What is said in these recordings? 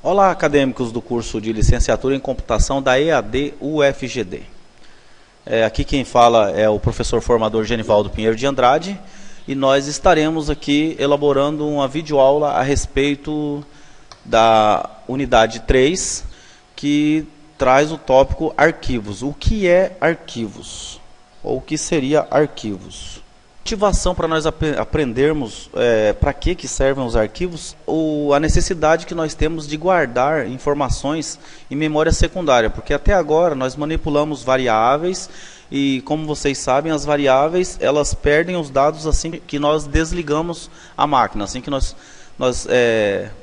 Olá, acadêmicos do curso de Licenciatura em Computação da EAD UFGD. Aqui quem fala é o professor formador Genivaldo Pinheiro de Andrade e nós estaremos aqui elaborando uma videoaula a respeito da unidade 3, que traz o tópico arquivos. O que é arquivos? Ou o que seria arquivos? Motivação para nós aprendermos para que servem os arquivos, a necessidade que nós temos de guardar informações em memória secundária, porque até agora nós manipulamos variáveis e, como vocês sabem, as variáveis elas perdem os dados assim que nós desligamos a máquina, assim que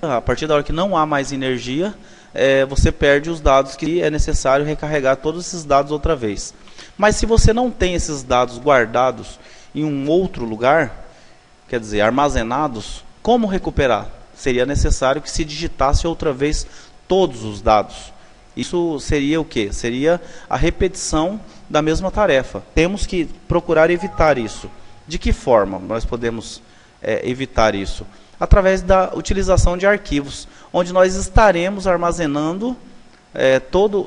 a partir da hora que não há mais energia, você perde os dados que é necessário recarregar todos esses dados outra vez. Mas se você não tem esses dados guardados em um outro lugar, quer dizer, armazenados, como recuperar? Seria necessário que se digitasse outra vez todos os dados. Isso seria o quê? Seria a repetição da mesma tarefa. Temos que procurar evitar isso. De que forma nós podemos evitar isso? Através da utilização de arquivos, onde nós estaremos armazenando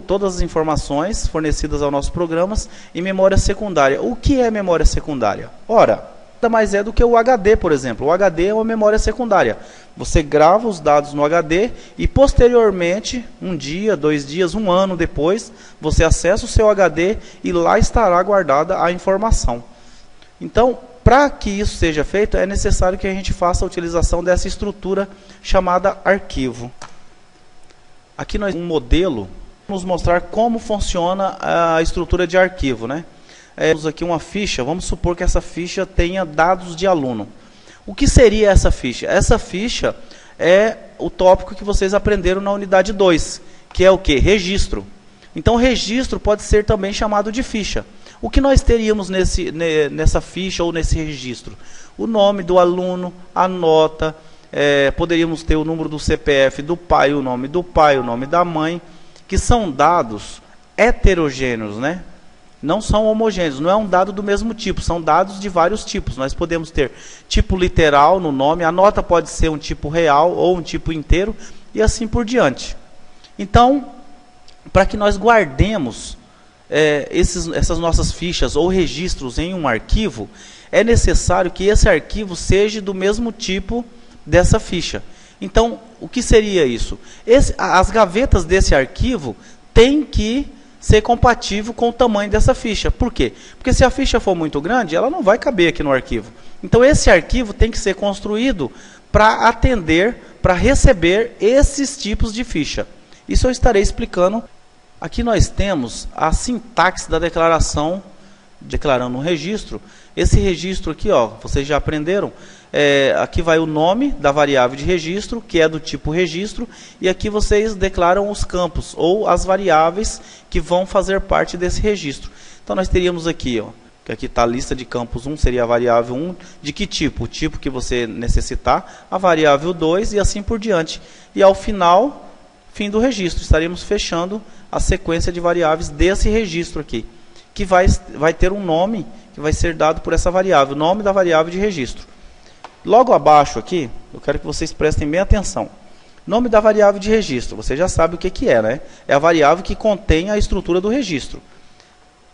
todas as informações fornecidas aos nossos programas em memória secundária. O que é memória secundária? Ora, nada mais é do que o HD, por exemplo. O HD é uma memória secundária. Você grava os dados no HD e posteriormente, um dia, 2 dias, 1 ano depois, você acessa o seu HD e lá estará guardada a informação. Então, para que isso seja feito, é necessário que a gente faça a utilização dessa estrutura chamada arquivo. Aqui nós temos um modelo, vamos mostrar como funciona a estrutura de arquivo, né? Temos aqui uma ficha, vamos supor que essa ficha tenha dados de aluno. O que seria essa ficha? Essa ficha é o tópico que vocês aprenderam na unidade 2, que é o quê? Registro. Então, registro pode ser também chamado de ficha. O que nós teríamos nessa ficha ou nesse registro? O nome do aluno, a nota. Poderíamos ter o número do CPF do pai, o nome do pai, o nome da mãe, que são dados heterogêneos, né? Não são homogêneos, não é um dado do mesmo tipo, são dados de vários tipos. Nós podemos ter tipo literal no nome, a nota pode ser um tipo real ou um tipo inteiro, e assim por diante. Então, para que nós guardemos essas nossas fichas ou registros em um arquivo, é necessário que esse arquivo seja do mesmo tipo dessa ficha. Então, o que seria isso? As gavetas desse arquivo têm que ser compatível com o tamanho dessa ficha. Por quê? Porque se a ficha for muito grande, ela não vai caber aqui no arquivo. Então, esse arquivo tem que ser construído para atender, para receber esses tipos de ficha. Isso eu estarei explicando. Aqui nós temos a sintaxe da declaração, declarando um registro. Esse registro aqui, ó, vocês já aprenderam. Aqui vai o nome da variável de registro, que é do tipo registro, e aqui vocês declaram os campos, ou as variáveis que vão fazer parte desse registro. Então, nós teríamos aqui, ó, que aqui está a lista de campos 1, seria a variável 1, de que tipo? O tipo que você necessitar, a variável 2 e assim por diante. E ao final, fim do registro, estaremos fechando a sequência de variáveis desse registro aqui, que vai ter um nome que vai ser dado por essa variável, o nome da variável de registro. Logo abaixo aqui, eu quero que vocês prestem bem atenção. Nome da variável de registro, você já sabe o que é, né? É a variável que contém a estrutura do registro.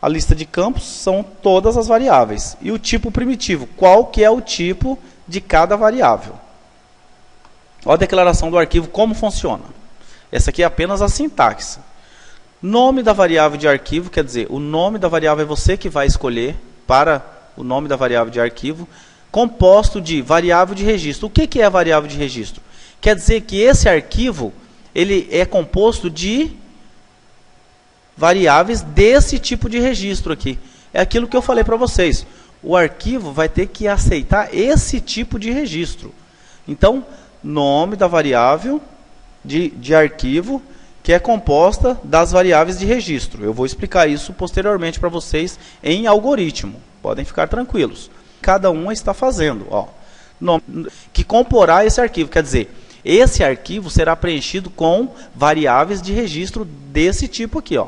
A lista de campos são todas as variáveis. E o tipo primitivo, qual que é o tipo de cada variável? Olha a declaração do arquivo, como funciona. Essa aqui é apenas a sintaxe. Nome da variável de arquivo, quer dizer, o nome da variável é você que vai escolher para o nome da variável de arquivo, composto de variável de registro. O que é a variável de registro? Quer dizer que esse arquivo ele é composto de variáveis desse tipo de registro aqui. É aquilo que eu falei para vocês. O arquivo vai ter que aceitar esse tipo de registro. Então, nome da variável de arquivo, que é composta das variáveis de registro. Eu vou explicar isso posteriormente para vocês em algoritmo. Podem ficar tranquilos. Cada um está fazendo, ó, que comporá esse arquivo, quer dizer, esse arquivo será preenchido com variáveis de registro desse tipo aqui, ó,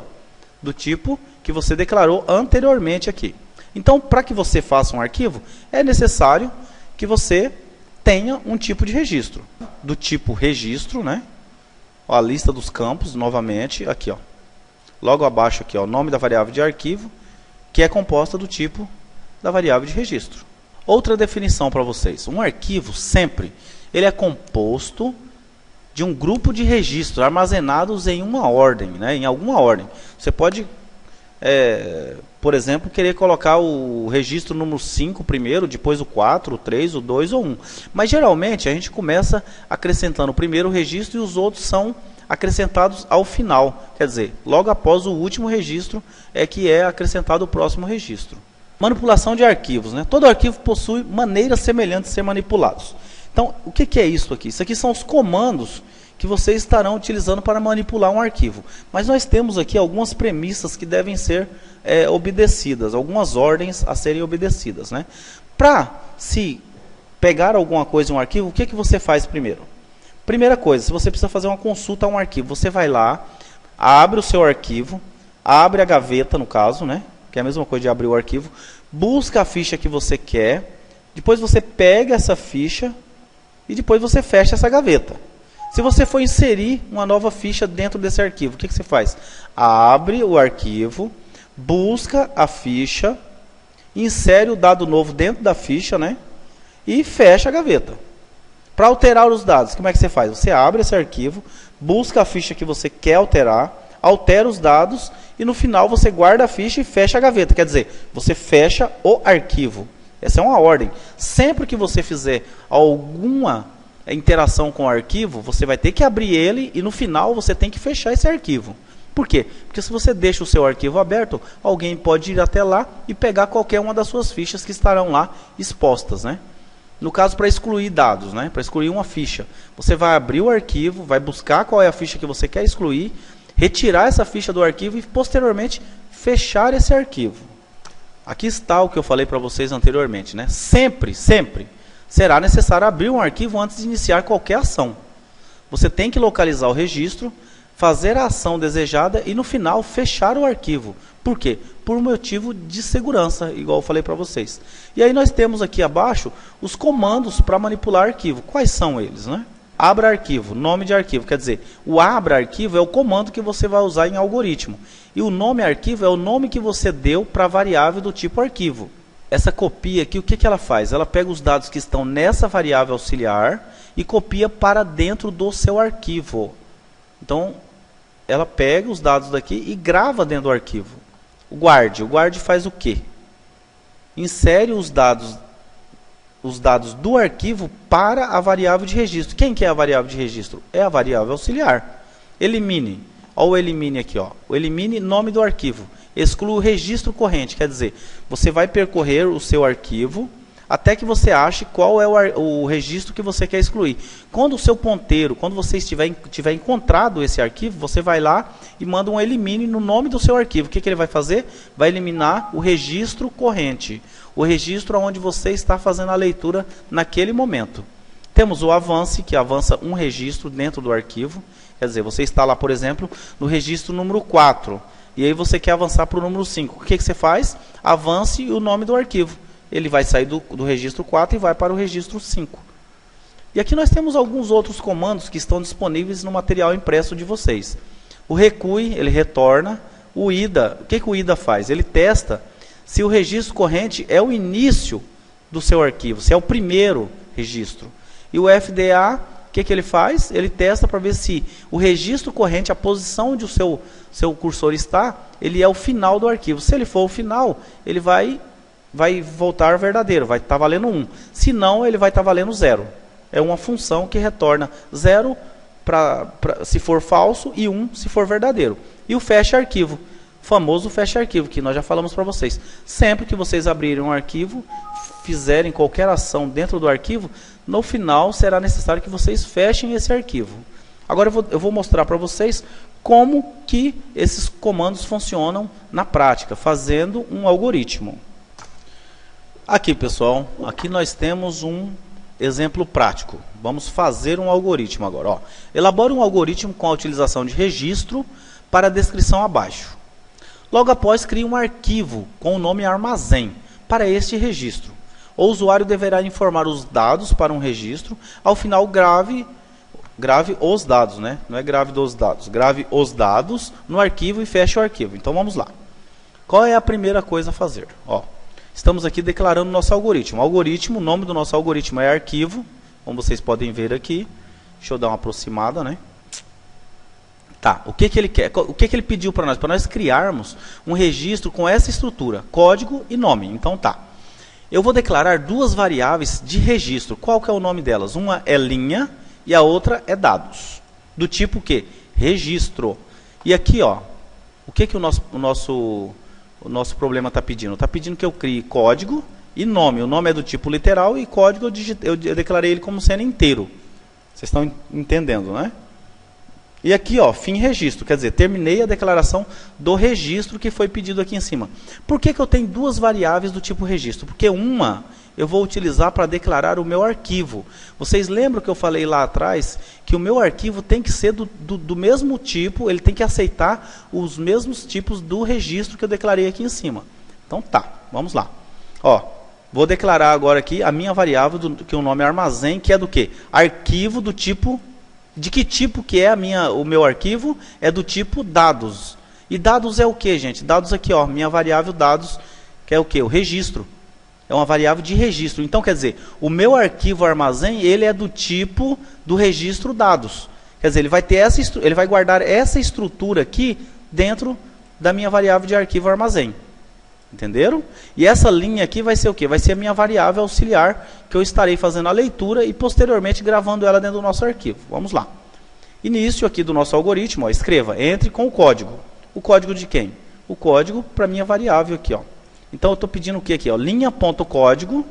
do tipo que você declarou anteriormente aqui. Então, para que você faça um arquivo, é necessário que você tenha um tipo de registro, do tipo registro, né? Ó, a lista dos campos, novamente, aqui, ó. Logo abaixo aqui, ó, o nome da variável de arquivo, que é composta do tipo da variável de registro. Outra definição para vocês. Um arquivo, sempre, ele é composto de um grupo de registros armazenados em uma ordem, né, em alguma ordem. Você pode, por exemplo, querer colocar o registro número 5 primeiro, depois o 4, o 3, o 2 ou 1. Mas, geralmente, a gente começa acrescentando primeiro o registro e os outros são acrescentados ao final. Quer dizer, logo após o último registro é que é acrescentado o próximo registro. Manipulação de arquivos, né? Todo arquivo possui maneiras semelhantes de ser manipulados. Então, o que é isso aqui? Isso aqui são os comandos que vocês estarão utilizando para manipular um arquivo. Mas nós temos aqui algumas premissas que devem ser obedecidas, algumas ordens a serem obedecidas, né? Para se pegar alguma coisa em um arquivo, o que você faz primeiro? Primeira coisa, se você precisa fazer uma consulta a um arquivo, você vai lá, abre o seu arquivo, abre a gaveta, no caso, né? Que é a mesma coisa de abrir o arquivo, busca a ficha que você quer, depois você pega essa ficha e depois você fecha essa gaveta. Se você for inserir uma nova ficha dentro desse arquivo, o que você faz? Abre o arquivo, busca a ficha, insere o dado novo dentro da ficha, né? E fecha a gaveta. Para alterar os dados, como é que você faz? Você abre esse arquivo, busca a ficha que você quer alterar, altera os dados e no final você guarda a ficha e fecha a gaveta. Quer dizer, você fecha o arquivo. Essa é uma ordem. Sempre que você fizer alguma interação com o arquivo, você vai ter que abrir ele e no final você tem que fechar esse arquivo. Por quê? Porque se você deixa o seu arquivo aberto, alguém pode ir até lá e pegar qualquer uma das suas fichas que estarão lá expostas, né? No caso, para excluir dados, né? Para excluir uma ficha, você vai abrir o arquivo, vai buscar qual é a ficha que você quer excluir, retirar essa ficha do arquivo e posteriormente fechar esse arquivo. Aqui está o que eu falei para vocês anteriormente, né? Sempre será necessário abrir um arquivo antes de iniciar qualquer ação. Você tem que localizar o registro, fazer a ação desejada e no final fechar o arquivo. Por quê? Por motivo de segurança, igual eu falei para vocês. E aí nós temos aqui abaixo os comandos para manipular arquivo. Quais são eles, né? Abra arquivo, nome de arquivo, quer dizer, o abra arquivo é o comando que você vai usar em algoritmo. E o nome arquivo é o nome que você deu para a variável do tipo arquivo. Essa copia aqui, o que ela faz? Ela pega os dados que estão nessa variável auxiliar e copia para dentro do seu arquivo. Então, ela pega os dados daqui e grava dentro do arquivo. O guard faz o quê? Insere os dados do arquivo para a variável de registro. Quem que é a variável de registro? É a variável auxiliar. Elimine. Olha o elimine aqui, ó. O elimine nome do arquivo. Exclua o registro corrente. Quer dizer, você vai percorrer o seu arquivo até que você ache qual é o registro que você quer excluir. Quando o seu ponteiro, quando você tiver encontrado esse arquivo, você vai lá e manda um elimine no nome do seu arquivo. O que ele vai fazer? Vai eliminar o registro corrente. O registro onde você está fazendo a leitura naquele momento. Temos o avance, que avança um registro dentro do arquivo. Quer dizer, você está lá, por exemplo, no registro número 4. E aí você quer avançar para o número 5. O que você faz? Avance o nome do arquivo. Ele vai sair do registro 4 e vai para o registro 5. E aqui nós temos alguns outros comandos que estão disponíveis no material impresso de vocês. O recue, ele retorna. O ida, o que o ida faz? Ele testa se o registro corrente é o início do seu arquivo, se é o primeiro registro. E o FDA, o que ele faz? Ele testa para ver se o registro corrente, a posição onde o seu cursor está, ele é o final do arquivo. Se ele for o final, ele vai voltar verdadeiro, vai estar valendo 1. Se não, ele vai estar valendo 0. É uma função que retorna 0 se for falso e 1 se for verdadeiro. E o fecha arquivo, famoso fecha arquivo, que nós já falamos para vocês. Sempre que vocês abrirem um arquivo, fizerem qualquer ação dentro do arquivo, no final será necessário que vocês fechem esse arquivo. Agora eu vou mostrar para vocês como que esses comandos funcionam na prática, fazendo um algoritmo. Aqui, pessoal, aqui nós temos um exemplo prático. Vamos fazer um algoritmo agora. Ó. Elabore um algoritmo com a utilização de registro para a descrição abaixo. Logo após, crie um arquivo com o nome armazém para este registro. O usuário deverá informar os dados para um registro. Ao final, grave Grave os dados, né? Não é grave dos dados. Grave os dados no arquivo e feche o arquivo. Então vamos lá. Qual é a primeira coisa a fazer? Ó, estamos aqui declarando nosso algoritmo. O nome do nosso algoritmo é arquivo, como vocês podem ver aqui. Deixa eu dar uma aproximada, né? Tá, o que ele quer? O que ele pediu para nós? Para nós criarmos um registro com essa estrutura, código e nome. Então tá. Eu vou declarar duas variáveis de registro. Qual que é o nome delas? Uma é linha e a outra é dados. Do tipo que? Registro. E aqui, ó, o que o nosso problema está pedindo? Está pedindo que eu crie código e nome. O nome é do tipo literal e código eu declarei ele como sendo inteiro. Vocês estão entendendo, né? E aqui, ó, fim registro. Quer dizer, terminei a declaração do registro que foi pedido aqui em cima. Por que eu tenho duas variáveis do tipo registro? Porque uma eu vou utilizar para declarar o meu arquivo. Vocês lembram que eu falei lá atrás que o meu arquivo tem que ser do mesmo tipo, ele tem que aceitar os mesmos tipos do registro que eu declarei aqui em cima. Então tá, vamos lá. Ó, vou declarar agora aqui a minha variável, que o nome é armazém, que é do quê? Arquivo do tipo... De que tipo que é o meu arquivo? É do tipo dados. E dados é o que, gente? Dados aqui, ó, minha variável dados, que é o que? O registro. É uma variável de registro. Então, quer dizer, o meu arquivo armazém, ele é do tipo do registro dados. Quer dizer, ele vai guardar essa estrutura aqui dentro da minha variável de arquivo armazém. Entenderam? E essa linha aqui vai ser o quê? Vai ser a minha variável auxiliar, que eu estarei fazendo a leitura e posteriormente gravando ela dentro do nosso arquivo. Vamos lá. Início aqui do nosso algoritmo, ó, escreva, entre com o código. O código de quem? O código para minha variável aqui, ó. Então eu estou pedindo o que aqui? Ó? Linha.código.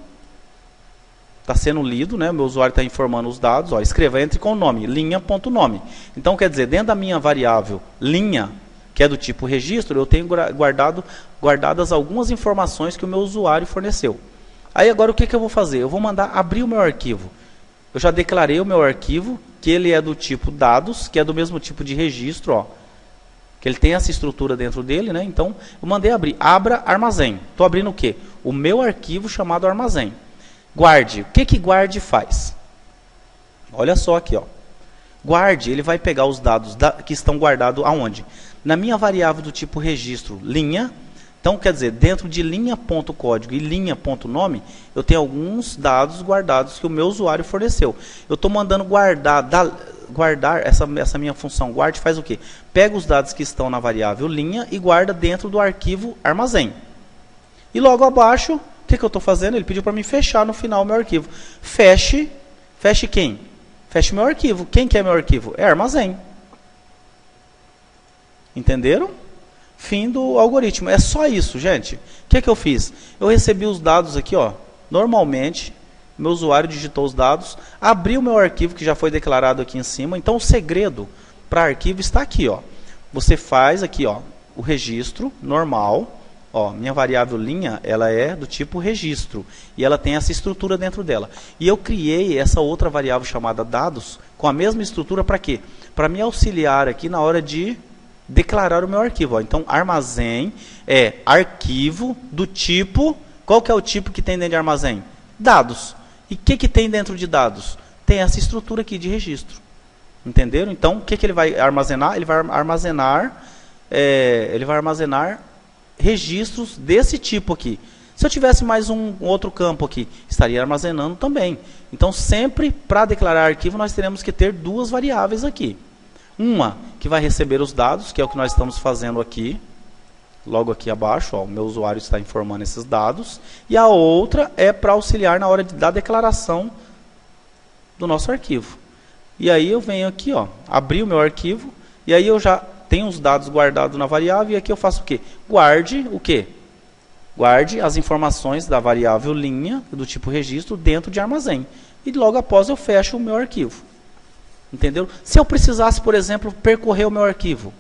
Está sendo lido, né? O meu usuário está informando os dados. Ó, escreva, entre com o nome, linha.nome. Então quer dizer, dentro da minha variável linha, que é do tipo registro, eu tenho guardadas algumas informações que o meu usuário forneceu. Aí agora o que eu vou fazer? Eu vou mandar abrir o meu arquivo. Eu já declarei o meu arquivo, que ele é do tipo dados, que é do mesmo tipo de registro, ó, que ele tem essa estrutura dentro dele, né? Então, eu mandei abrir. Abra armazém. Estou abrindo o quê? O meu arquivo chamado armazém. Guarde. O que guarde faz? Olha só aqui, ó. Guarde, ele vai pegar os dados que estão guardados aonde? Na minha variável do tipo registro, linha. Então, quer dizer, dentro de linha.código e linha.nome, eu tenho alguns dados guardados que o meu usuário forneceu. Eu estou mandando guardar essa minha função guarde faz o quê? Pega os dados que estão na variável linha e guarda dentro do arquivo armazém. E logo abaixo, o que eu estou fazendo? Ele pediu para mim fechar no final o meu arquivo. Feche quem? Feche meu arquivo. Quem que é meu arquivo? É armazém. Entenderam? Fim do algoritmo. É só isso, gente. O que eu fiz? Eu recebi os dados aqui, ó. Normalmente, meu usuário digitou os dados, abriu o meu arquivo que já foi declarado aqui em cima. Então, o segredo para arquivo está aqui, ó. Você faz aqui, ó, o registro normal. Ó, minha variável linha, ela é do tipo registro. E ela tem essa estrutura dentro dela. E eu criei essa outra variável chamada dados com a mesma estrutura para quê? Para me auxiliar aqui na hora de declarar o meu arquivo. Ó. Então, armazém é arquivo do tipo... Qual que é o tipo que tem dentro de armazém? Dados. E o que tem dentro de dados? Tem essa estrutura aqui de registro. Entenderam? Então, o que ele vai armazenar? Ele vai armazenar registros desse tipo aqui. Se eu tivesse mais um outro campo aqui, estaria armazenando também. Então, sempre para declarar arquivo, nós teremos que ter duas variáveis aqui. Uma que vai receber os dados, que é o que nós estamos fazendo aqui, logo aqui abaixo, ó, o meu usuário está informando esses dados. E a outra é para auxiliar na hora da declaração do nosso arquivo. E aí eu venho aqui, ó, abrir o meu arquivo, e aí eu já tenho os dados guardados na variável, e aqui eu faço o quê? Guarde o quê? Guarde as informações da variável linha, do tipo registro, dentro de armazém. E logo após eu fecho o meu arquivo. Entendeu? Se eu precisasse, por exemplo, percorrer o meu arquivo,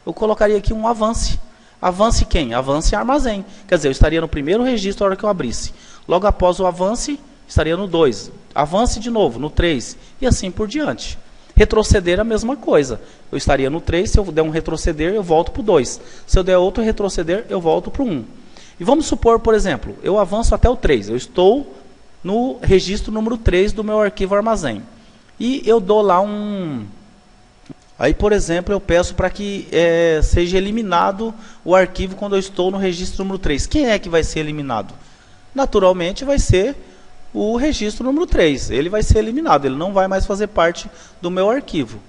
eu colocaria aqui um avance. Avance quem? Avance armazém. Quer dizer, eu estaria no primeiro registro na hora que eu abrisse. Logo após o avance, estaria no 2. Avance de novo, no 3. E assim por diante. Retroceder a mesma coisa. Eu estaria no 3, se eu der um retroceder, eu volto para o 2. Se eu der outro retroceder, eu volto para o 1. E vamos supor, por exemplo, eu avanço até o 3. Eu estou no registro número 3 do meu arquivo armazém. e eu dou lá um... Aí, por exemplo, eu peço para que seja eliminado o arquivo quando eu estou no registro número 3. Quem é que vai ser eliminado? Naturalmente vai ser o registro número 3. Ele vai ser eliminado, ele não vai mais fazer parte do meu arquivo.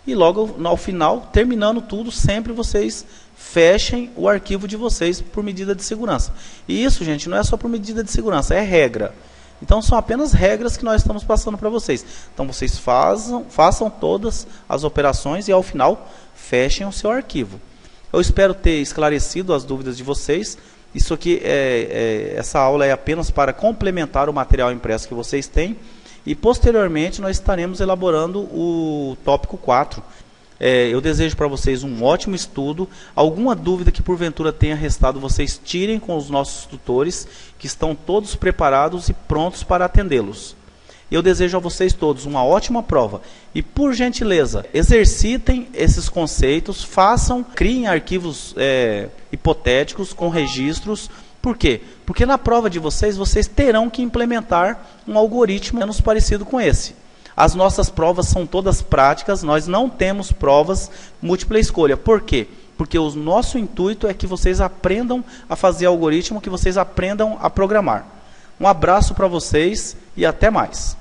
E logo ao final, terminando tudo, sempre vocês fechem o arquivo de vocês por medida de segurança. E isso, gente, não é só por medida de segurança, é regra. Então são apenas regras que nós estamos passando para vocês. Então vocês façam todas as operações e ao final fechem o seu arquivo. Eu espero ter esclarecido as dúvidas de vocês. Isso aqui essa aula é apenas para complementar o material impresso que vocês têm. E posteriormente nós estaremos elaborando o tópico 4. Eu desejo para vocês um ótimo estudo. Alguma dúvida que porventura tenha restado, vocês tirem com os nossos tutores, que estão todos preparados e prontos para atendê-los. Eu desejo a vocês todos uma ótima prova. E por gentileza, exercitem esses conceitos, criem arquivos hipotéticos com registros. Por quê? Porque na prova de vocês, vocês terão que implementar um algoritmo menos parecido com esse. As nossas provas são todas práticas, nós não temos provas múltipla escolha. Por quê? Porque o nosso intuito é que vocês aprendam a fazer algoritmo, que vocês aprendam a programar. Um abraço para vocês e até mais.